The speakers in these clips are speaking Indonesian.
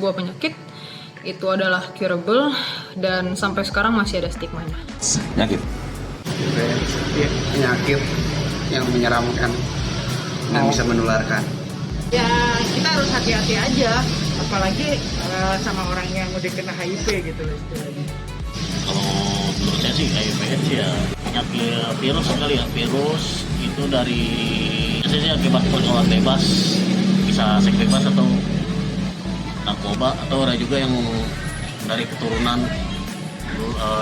sebuah penyakit itu adalah curable dan sampai sekarang masih ada stigmanya. Penyakit. Penyakit yang menyeramkan dan bisa menularkan. Ya kita harus hati-hati aja, apalagi sama orang yang udah kena HIV gitu loh istilahnya. Kalau menurut saya sih HIV ya penyakit virus sekali ya, virus itu dari biasanya akibat pergaulan bebas, bisa seks bebas atau narkoba, atau ada juga yang dari keturunan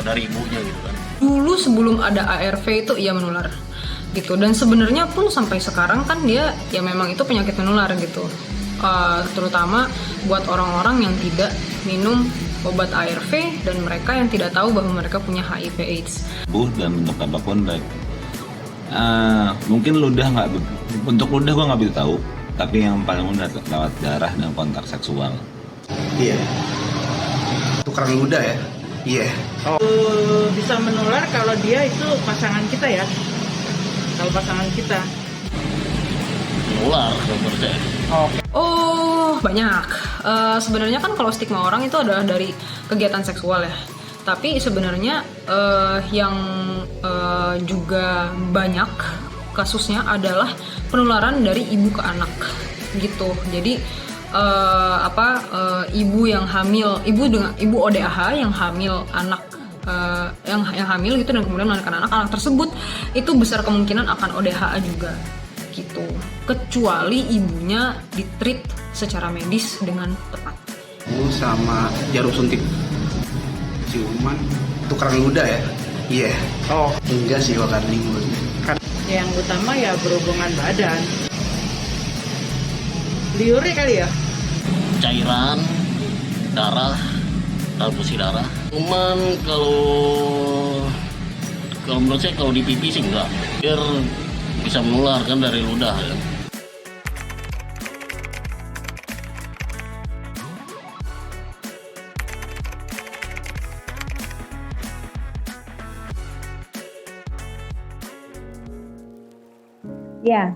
dari ibunya gitu kan. Dulu sebelum ada ARV itu ia menular gitu, dan sebenarnya pun sampai sekarang kan dia ya memang itu penyakit menular gitu. Terutama buat orang-orang yang tidak minum obat ARV dan mereka yang tidak tahu bahwa mereka punya HIV/AIDS. Dan bentuk apapun baik. Mungkin ludah nggak, bentuk ludah gue nggak bisa tahu, tapi yang paling mudah lewat darah dan kontak seksual. Iya. Tukeran ludah ya. Iya. Bisa menular kalau dia itu pasangan kita ya. Kalau pasangan kita Menular menurut saya. Oh, banyak. Sebenarnya kan kalau stigma orang itu adalah dari kegiatan seksual ya. Tapi sebenarnya yang juga banyak kasusnya adalah penularan dari ibu ke anak gitu. Jadi ibu yang hamil, ibu ODAH yang hamil anak yang hamil gitu dan kemudian melahirkan anak tersebut itu besar kemungkinan akan ODHA juga gitu, kecuali ibunya ditreat secara medis dengan tepat. Sama jarum suntik, ciuman, tukeran ludah ya. Iya. Enggak sih kalau karning. yang utama ya berhubungan badan. Liurnya kali ya? Cairan, darah, transfusi darah. Cuman kalau menurut saya kalau di pipi sih enggak. Biar bisa menular kan dari ludah ya. Ya,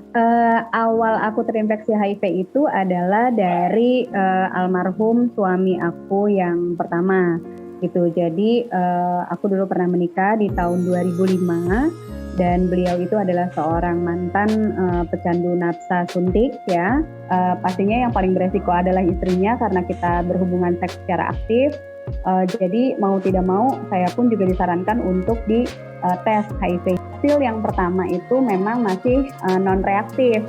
awal aku terinfeksi HIV itu adalah dari almarhum suami aku yang pertama gitu. Jadi aku dulu pernah menikah di tahun 2005 dan beliau itu adalah seorang mantan pecandu nafsa suntik ya. Pastinya yang paling beresiko adalah istrinya karena kita berhubungan seks secara aktif. Jadi mau tidak mau saya pun juga disarankan untuk di tes HIV. Hasil yang pertama itu memang masih non reaktif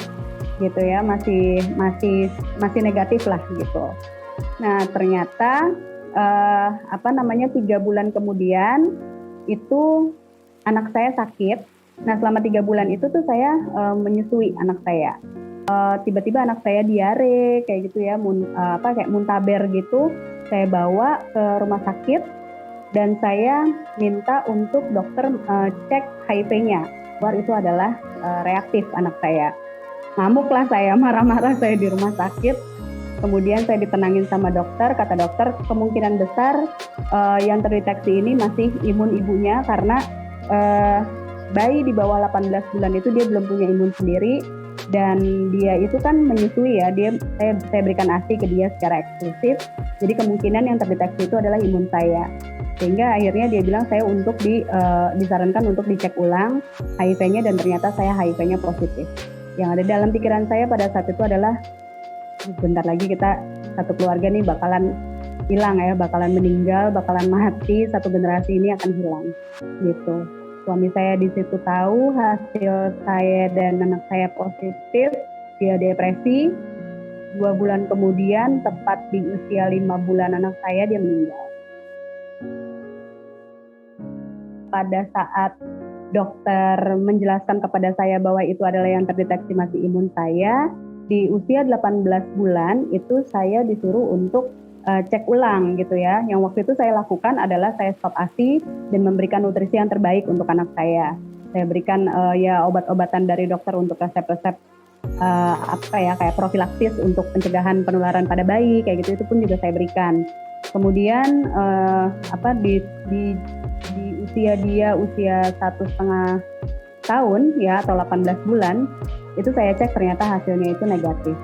gitu ya, masih negatif lah gitu. Nah ternyata 3 bulan kemudian itu anak saya sakit. Nah selama 3 bulan itu tuh saya menyusui anak saya. Tiba-tiba anak saya diare kayak gitu ya, kayak muntaber gitu. Saya bawa ke rumah sakit. Dan saya minta untuk dokter cek HIV-nya. Bahwa itu adalah reaktif anak saya. Ngamuklah saya, marah-marah saya di rumah sakit. Kemudian saya ditenangin sama dokter. Kata dokter, kemungkinan besar yang terdeteksi ini masih imun ibunya. Karena bayi di bawah 18 bulan itu dia belum punya imun sendiri. Dan dia itu kan menyusui ya. Saya berikan ASI ke dia secara eksklusif. Jadi kemungkinan yang terdeteksi itu adalah imun saya. Sehingga akhirnya dia bilang saya untuk disarankan untuk dicek ulang HIV-nya dan ternyata saya HIV-nya positif. Yang ada dalam pikiran saya pada saat itu adalah bentar lagi kita satu keluarga nih bakalan hilang ya, bakalan meninggal, bakalan mati, satu generasi ini akan hilang gitu. Suami saya di situ tahu hasil saya dan anak saya positif, dia depresi. 2 bulan kemudian tepat di usia 5 bulan anak saya dia meninggal. Pada saat dokter menjelaskan kepada saya bahwa itu adalah yang terdeteksi masih imun saya, di usia 18 bulan itu saya disuruh untuk cek ulang gitu ya. Yang waktu itu saya lakukan adalah saya stop ASI dan memberikan nutrisi yang terbaik untuk anak saya. Saya berikan obat-obatan dari dokter untuk resep-resep kayak profilaksis untuk pencegahan penularan pada bayi kayak gitu, itu pun juga saya berikan. Kemudian di usia 1,5 tahun ya atau 18 bulan itu saya cek ternyata hasilnya itu negatif.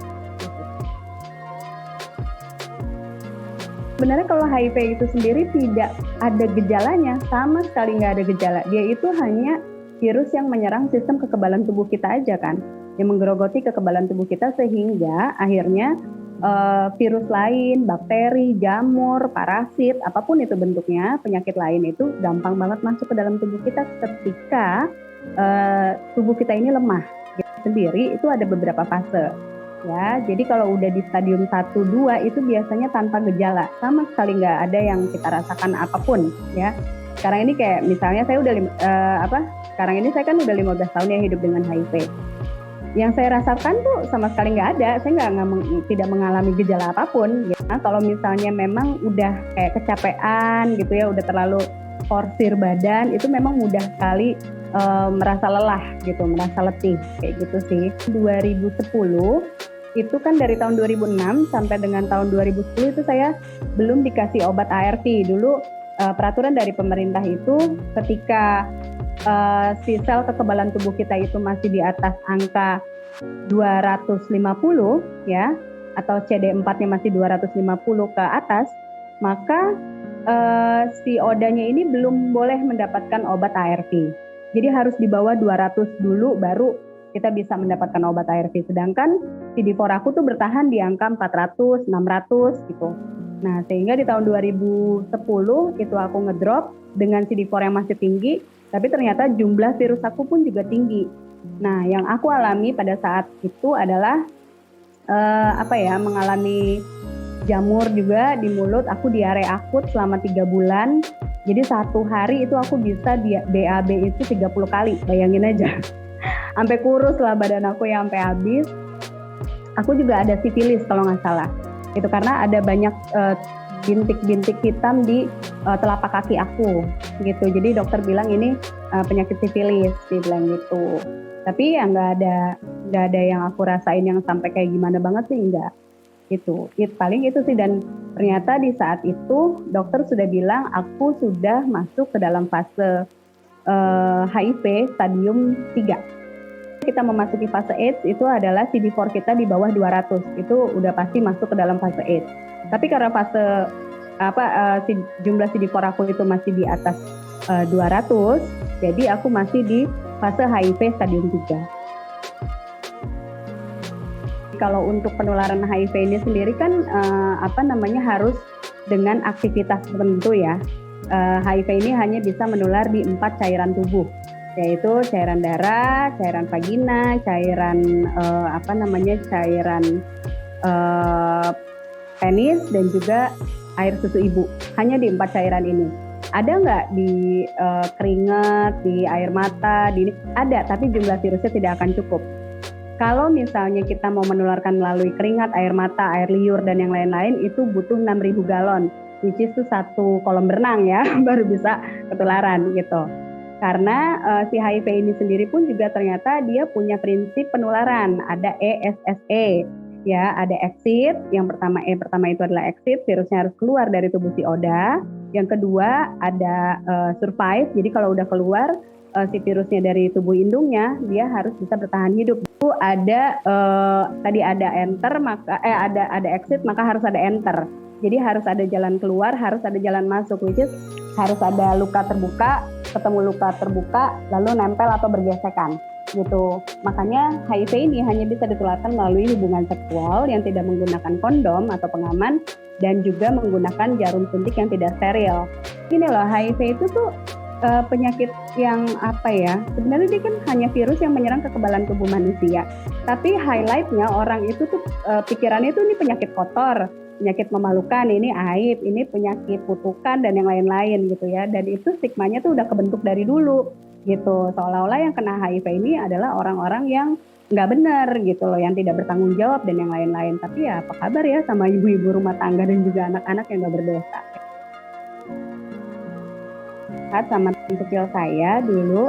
sebenarnya kalau HIV itu sendiri tidak ada gejalanya, sama sekali nggak ada gejala. Dia itu hanya virus yang menyerang sistem kekebalan tubuh kita aja kan, yang menggerogoti kekebalan tubuh kita sehingga akhirnya virus lain, bakteri, jamur, parasit, apapun itu bentuknya, penyakit lain itu gampang banget masuk ke dalam tubuh kita ketika tubuh kita ini lemah. Sendiri itu ada beberapa fase. Ya, jadi kalau udah di stadium 1-2 itu biasanya tanpa gejala, sama sekali nggak ada yang kita rasakan apapun. Ya, sekarang ini kayak misalnya saya udah sekarang ini saya kan udah 15 tahun ya hidup dengan HIV. Yang saya rasakan tuh sama sekali nggak ada, saya tidak mengalami gejala apapun. Ya. Nah, kalau misalnya memang udah kayak kecapean gitu ya, udah terlalu forsir badan, itu memang mudah sekali merasa lelah gitu, merasa letih kayak gitu sih. 2010 itu kan dari tahun 2006 sampai dengan tahun 2010 itu saya belum dikasih obat ARV. Dulu peraturan dari pemerintah itu ketika si sel kekebalan tubuh kita itu masih di atas angka 250 ya, atau CD4-nya masih 250 ke atas, maka si odanya ini belum boleh mendapatkan obat ARV. Jadi harus di bawah 200 dulu baru kita bisa mendapatkan obat ARV. Sedangkan CD4 aku tuh bertahan di angka 400, 600 gitu. Nah, sehingga di tahun 2010 itu aku ngedrop dengan CD4 yang masih tinggi, tapi ternyata jumlah virus aku pun juga tinggi. Nah, yang aku alami pada saat itu adalah mengalami jamur juga di mulut, aku diare akut selama 3 bulan. Jadi satu hari itu aku bisa BAB itu 30 kali, bayangin aja. Sampai kurus lah badan aku yang sampai habis. Aku juga ada sifilis kalau nggak salah. Itu karena ada banyak bintik-bintik hitam di telapak kaki aku gitu. Jadi dokter bilang ini penyakit sifilis, dia bilang gitu. Tapi ya nggak ada yang aku rasain yang sampai kayak gimana banget sih, enggak gitu. Paling itu sih, dan ternyata di saat itu dokter sudah bilang aku sudah masuk ke dalam fase HIV stadium 3. Kita memasuki fase AIDS itu adalah CD4 kita di bawah 200, itu udah pasti masuk ke dalam fase AIDS. Tapi karena fase jumlah CD4 aku itu masih di atas 200, jadi aku masih di fase HIV stadium 3. Kalau untuk penularan HIV ini sendiri kan harus dengan aktivitas tertentu ya. HIV ini hanya bisa menular di 4 cairan tubuh, yaitu cairan darah, cairan vagina, cairan penis, dan juga air susu ibu. Hanya di 4 cairan ini. Ada nggak di keringat, di air mata, ada, tapi jumlah virusnya tidak akan cukup. Kalau misalnya kita mau menularkan melalui keringat, air mata, air liur, dan yang lain-lain, itu butuh 6.000 galon, which is itu 1 kolam berenang ya, baru bisa ketularan gitu. Karena si HIV ini sendiri pun juga ternyata dia punya prinsip penularan, ada ESSE, ya, ada exit. Yang pertama itu adalah exit, virusnya harus keluar dari tubuh si ODA. Yang kedua ada survive, jadi kalau udah keluar si virusnya dari tubuh indungnya, dia harus bisa bertahan hidup. Itu ada tadi ada enter, maka ada exit, maka harus ada enter. Jadi harus ada jalan keluar, harus ada jalan masuk, which is harus ada luka terbuka, ketemu luka terbuka, lalu nempel atau bergesekan gitu. Makanya HIV ini hanya bisa ditularkan melalui hubungan seksual yang tidak menggunakan kondom atau pengaman, dan juga menggunakan jarum suntik yang tidak steril. Gini loh, HIV itu tuh penyakit yang sebenarnya dia kan hanya virus yang menyerang kekebalan tubuh manusia, tapi highlightnya orang itu tuh pikirannya itu ini penyakit kotor, penyakit memalukan, ini aib, ini penyakit kutukan, dan yang lain-lain gitu ya. Dan itu stigmanya tuh udah kebentuk dari dulu gitu, seolah-olah yang kena HIV ini adalah orang-orang yang nggak benar gitu loh, yang tidak bertanggung jawab dan yang lain-lain. Tapi ya apa kabar ya sama ibu-ibu rumah tangga dan juga anak-anak yang nggak berdosa. Sama teman kecil saya dulu,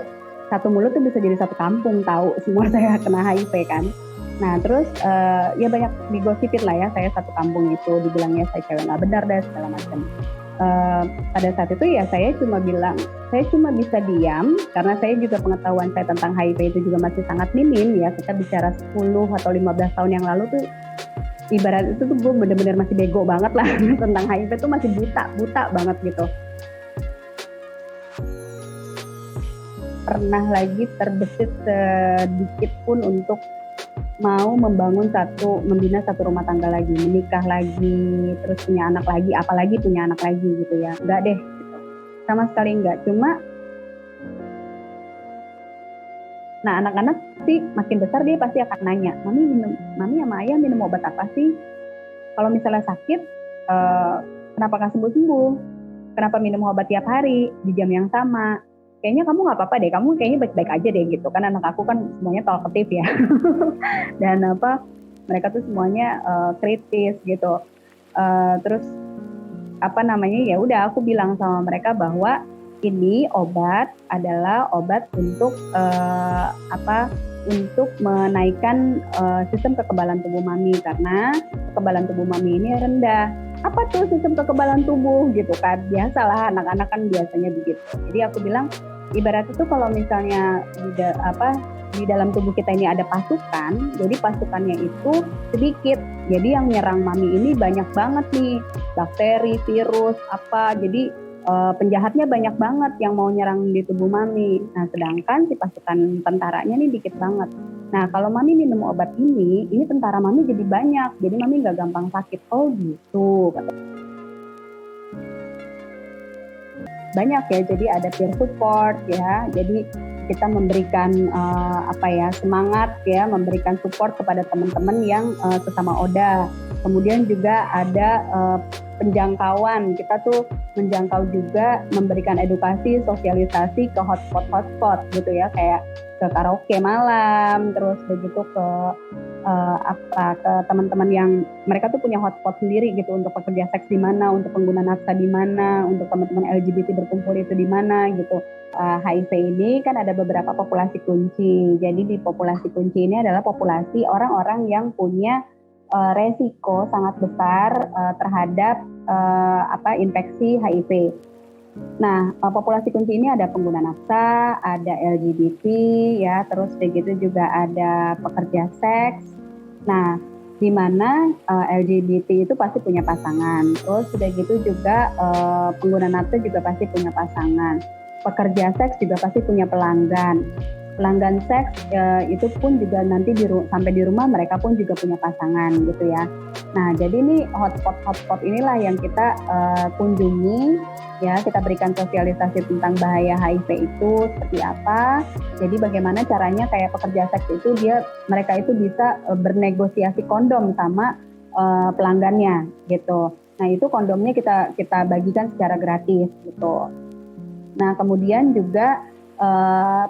satu mulut tuh bisa jadi satu kampung, tahu semua saya kena HIV kan. Nah terus ya banyak digosipin lah ya, saya satu kampung itu dibilangnya saya cewek nggak benar dan segala macam. Pada saat itu ya saya cuma bisa diam, karena saya juga pengetahuan saya tentang HIV itu juga masih sangat minim ya. Kita bicara 10 atau 15 tahun yang lalu tuh ibarat itu tuh gue bener-bener masih bego banget lah tentang HIV tuh masih buta banget gitu. Pernah lagi terbesit sedikit pun untuk mau membina satu rumah tangga lagi, menikah lagi, terus punya anak lagi, apalagi punya anak lagi gitu ya. Enggak deh, gitu. Sama sekali enggak. Cuma, nah anak-anak sih makin besar dia pasti akan nanya, mami sama ayah minum obat apa sih? Kalau misalnya sakit, kenapa gak sembuh-sembuh? Kenapa minum obat tiap hari di jam yang sama? Kayaknya kamu nggak apa-apa deh, kamu kayaknya baik-baik aja deh gitu kan. Anak aku kan semuanya talkative ya dan mereka tuh semuanya kritis gitu. Terus ya udah aku bilang sama mereka bahwa ini obat adalah obat untuk untuk menaikkan sistem kekebalan tubuh mami, karena kekebalan tubuh mami ini rendah. Apa tuh sistem kekebalan tubuh gitu kan, biasalah anak-anak kan biasanya begitu. Jadi aku bilang ibarat itu kalau misalnya di dalam tubuh kita ini ada pasukan, jadi pasukannya itu sedikit, jadi yang nyerang mami ini banyak banget nih, bakteri, virus, jadi penjahatnya banyak banget yang mau nyerang di tubuh mami. Nah sedangkan si pasukan tentaranya nih dikit banget. Nah kalau mami minum obat ini tentara mami jadi banyak, jadi mami nggak gampang sakit. Oh gitu, banyak ya, jadi ada peer support ya, jadi kita memberikan semangat ya, memberikan support kepada teman-teman yang sesama ODA. Kemudian juga ada penjangkauan, kita tuh menjangkau juga, memberikan edukasi, sosialisasi ke hotspot gitu ya, kayak ke karaoke malam, terus begitu ke ke teman-teman yang mereka tuh punya hotspot sendiri gitu, untuk pekerja seks di mana, untuk pengguna nafsa di mana, untuk teman-teman LGBT berkumpul itu di mana gitu. HIV ini kan ada beberapa populasi kunci. Jadi di populasi kunci ini adalah populasi orang-orang yang punya resiko sangat besar terhadap infeksi HIV. Nah, populasi kunci ini ada pengguna nafsa, ada LGBT ya, terus begitu juga ada pekerja seks. Nah, di mana LGBT itu pasti punya pasangan. Terus sudah gitu juga pengguna nafsa juga pasti punya pasangan. Pekerja seks juga pasti punya pelanggan. Pelanggan seks itu pun juga nanti sampai di rumah mereka pun juga punya pasangan gitu ya. Nah, jadi ini hotspot inilah yang kita kunjungi ya, kita berikan sosialisasi tentang bahaya HIV itu seperti apa. Jadi bagaimana caranya kayak pekerja seks itu mereka itu bisa bernegosiasi kondom sama pelanggannya gitu. Nah, itu kondomnya kita bagikan secara gratis gitu. Nah, kemudian juga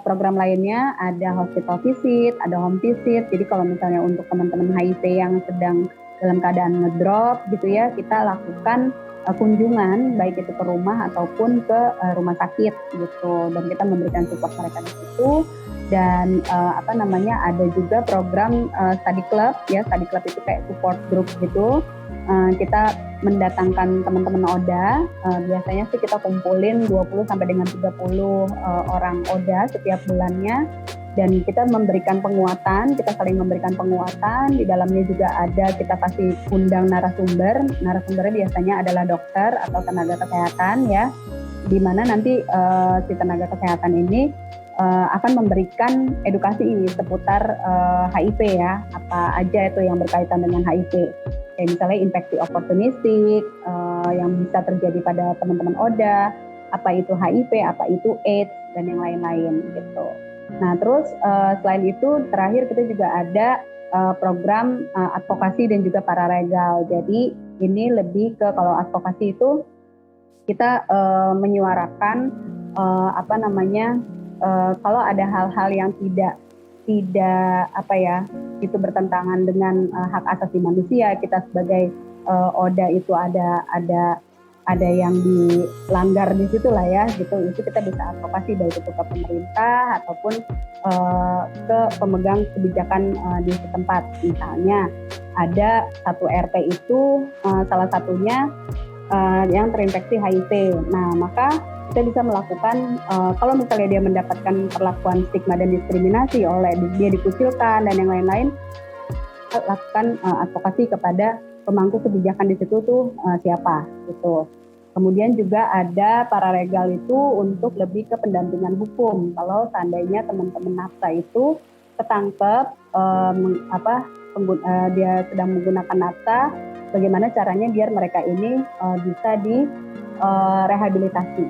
program lainnya ada hospital visit, ada home visit. Jadi kalau misalnya untuk teman-teman HIV yang sedang dalam keadaan ngedrop gitu ya, kita lakukan kunjungan baik itu ke rumah ataupun ke rumah sakit gitu, dan kita memberikan support mereka di situ. Dan ada juga program study club ya. Study club itu kayak support group gitu. Kita mendatangkan teman-teman ODA, biasanya sih kita kumpulin 20 sampai dengan 30 orang ODA setiap bulannya, dan kita memberikan penguatan, kita saling memberikan penguatan. Di dalamnya juga ada, kita pasti undang narasumbernya biasanya adalah dokter atau tenaga kesehatan ya, di mana nanti si tenaga kesehatan ini akan memberikan edukasi ini seputar HIV ya, apa aja itu yang berkaitan dengan HIV. Kayak misalnya infeksi oportunistik yang bisa terjadi pada teman-teman ODA, apa itu HIV, apa itu AIDS, dan yang lain-lain gitu. Nah terus selain itu terakhir kita juga ada program advokasi dan juga paralegal. Jadi ini lebih ke, kalau advokasi itu kita menyuarakan kalau ada hal-hal yang tidak itu bertentangan dengan hak asasi manusia, kita sebagai ODA itu ada yang dilanggar di situ lah ya gitu, itu kita bisa advokasi baik itu ke pemerintah ataupun ke pemegang kebijakan di setempat. Misalnya ada satu RT itu salah satunya yang terinfeksi HIV. Nah maka kita bisa melakukan, kalau misalnya dia mendapatkan perlakuan stigma dan diskriminasi oleh dia dikucilkan dan yang lain-lain, lakukan advokasi kepada pemangku kebijakan di situ tuh siapa gitu. Kemudian juga ada paralegal itu untuk lebih ke pendampingan hukum. Kalau seandainya teman-teman nafsa itu ketangkep dia sedang menggunakan nafsa, bagaimana caranya biar mereka ini bisa direhabilitasi.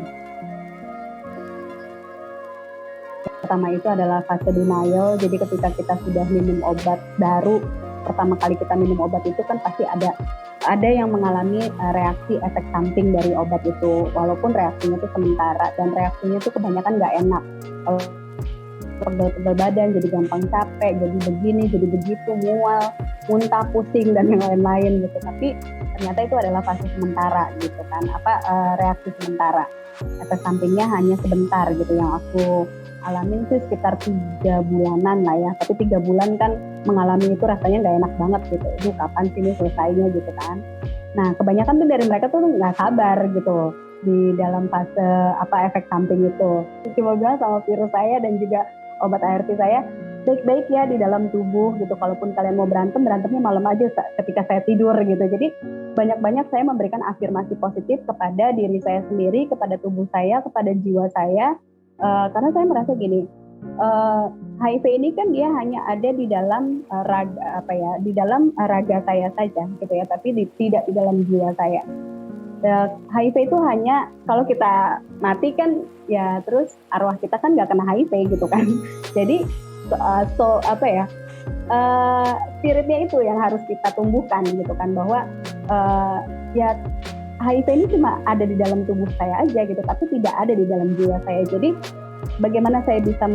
Pertama itu adalah fase denial. Jadi ketika kita sudah minum obat baru, pertama kali kita minum obat itu kan pasti ada yang mengalami reaksi efek samping dari obat itu, walaupun reaksinya itu sementara dan reaksinya itu kebanyakan nggak enak. Kalau pegel badan, jadi gampang capek, jadi begini, jadi begitu, mual, muntah, pusing dan yang lain-lain gitu. Tapi ternyata itu adalah fase sementara gitu kan, reaksi sementara. Efek sampingnya hanya sebentar gitu. Yang aku alamin sih sekitar 3 bulanan lah ya, tapi 3 bulan kan mengalami itu rasanya nggak enak banget gitu. Itu kapan sih ini selesainya gitu kan. Nah kebanyakan tuh dari mereka tuh nggak sabar gitu di dalam fase efek samping itu. Cuma bilang sama virus saya dan juga obat ART saya, baik-baik ya di dalam tubuh gitu. Kalaupun kalian mau berantemnya malam aja ketika saya tidur gitu. Jadi banyak-banyak saya memberikan afirmasi positif kepada diri saya sendiri, kepada tubuh saya, kepada jiwa saya. Karena saya merasa gini, HIV ini kan dia hanya ada di dalam di dalam raga saya saja gitu ya, tapi tidak di dalam jiwa saya. HIV itu hanya kalau kita mati kan ya, terus arwah kita kan nggak kena HIV gitu kan. Jadi spiritnya itu yang harus kita tumbuhkan gitu kan, bahwa ya HIV ini cuma ada di dalam tubuh saya aja gitu, tapi tidak ada di dalam jiwa saya. Jadi bagaimana saya bisa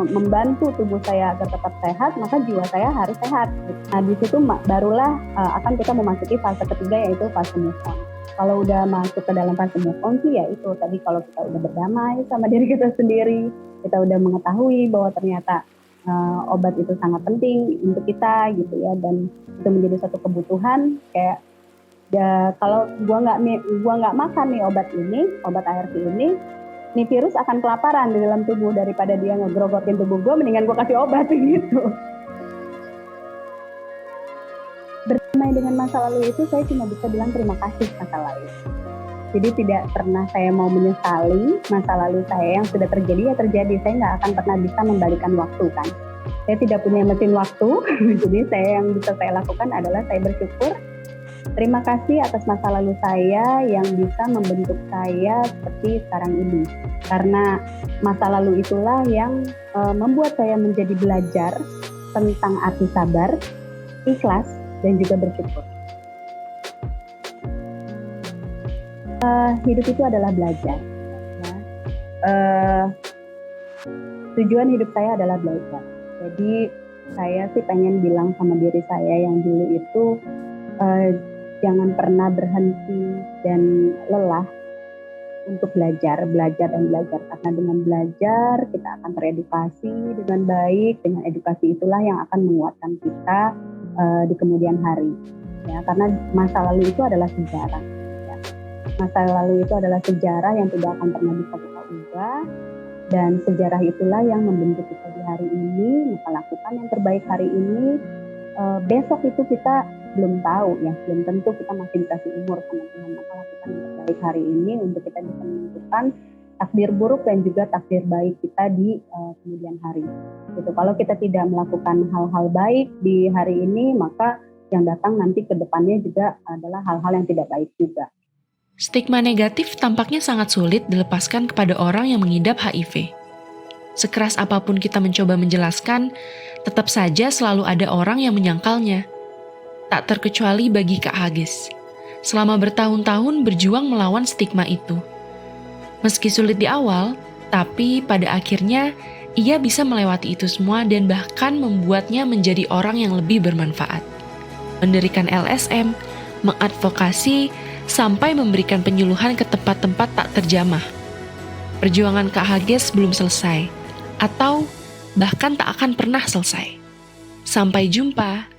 membantu tubuh saya agar tetap sehat, maka jiwa saya harus sehat. Nah di situ barulah akan kita memasuki fase ketiga, yaitu fase move on. Kalau udah masuk ke dalam fase move on sih ya itu tadi, kalau kita udah berdamai sama diri kita sendiri, kita udah mengetahui bahwa ternyata obat itu sangat penting untuk kita gitu ya, dan itu menjadi satu kebutuhan. Kayak kalau gua nggak makan nih obat ART ini, nih virus akan kelaparan di dalam tubuh, daripada dia ngegrogotin tubuh gua, mendingan gua kasih obat gitu. Berdamai dengan masa lalu itu saya cuma bisa bilang terima kasih masa lalu. Jadi tidak pernah saya mau menyesali masa lalu saya, yang sudah terjadi ya terjadi. Saya nggak akan pernah bisa membalikan waktu kan. Saya tidak punya mesin waktu, jadi yang bisa saya lakukan adalah saya bersyukur. Terima kasih atas masa lalu saya yang bisa membentuk saya seperti sekarang ini. Karena masa lalu itulah yang membuat saya menjadi belajar tentang arti sabar, ikhlas, dan juga bersyukur. Hidup itu adalah belajar. Tujuan hidup saya adalah belajar. Jadi saya sih pengen bilang sama diri saya yang dulu itu, jangan pernah berhenti dan lelah untuk belajar. Karena dengan belajar kita akan teredukasi dengan baik. Dengan edukasi itulah yang akan menguatkan kita di kemudian hari. Ya, karena masa lalu itu adalah sejarah. Ya. Masa lalu itu adalah sejarah yang tidak akan pernah bisa kita ubah. Dan sejarah itulah yang membentuk kita di hari ini. Maka lakukan yang terbaik hari ini. Besok itu kita belum tahu ya, belum tentu kita masih dikasih umur sama Tuhan. Maka lakukan yang terbaik hari ini untuk kita bisa menentukan takdir buruk dan juga takdir baik kita di kemudian hari. Gitu. Kalau kita tidak melakukan hal-hal baik di hari ini, maka yang datang nanti ke depannya juga adalah hal-hal yang tidak baik juga. Stigma negatif tampaknya sangat sulit dilepaskan kepada orang yang mengidap HIV. Sekeras apapun kita mencoba menjelaskan, tetap saja selalu ada orang yang menyangkalnya. Tak terkecuali bagi Kak Hages. Selama bertahun-tahun berjuang melawan stigma itu. Meski sulit di awal, tapi pada akhirnya ia bisa melewati itu semua dan bahkan membuatnya menjadi orang yang lebih bermanfaat. Mendirikan LSM, mengadvokasi, sampai memberikan penyuluhan ke tempat-tempat tak terjamah. Perjuangan Kak Hages belum selesai, atau bahkan tak akan pernah selesai. Sampai jumpa.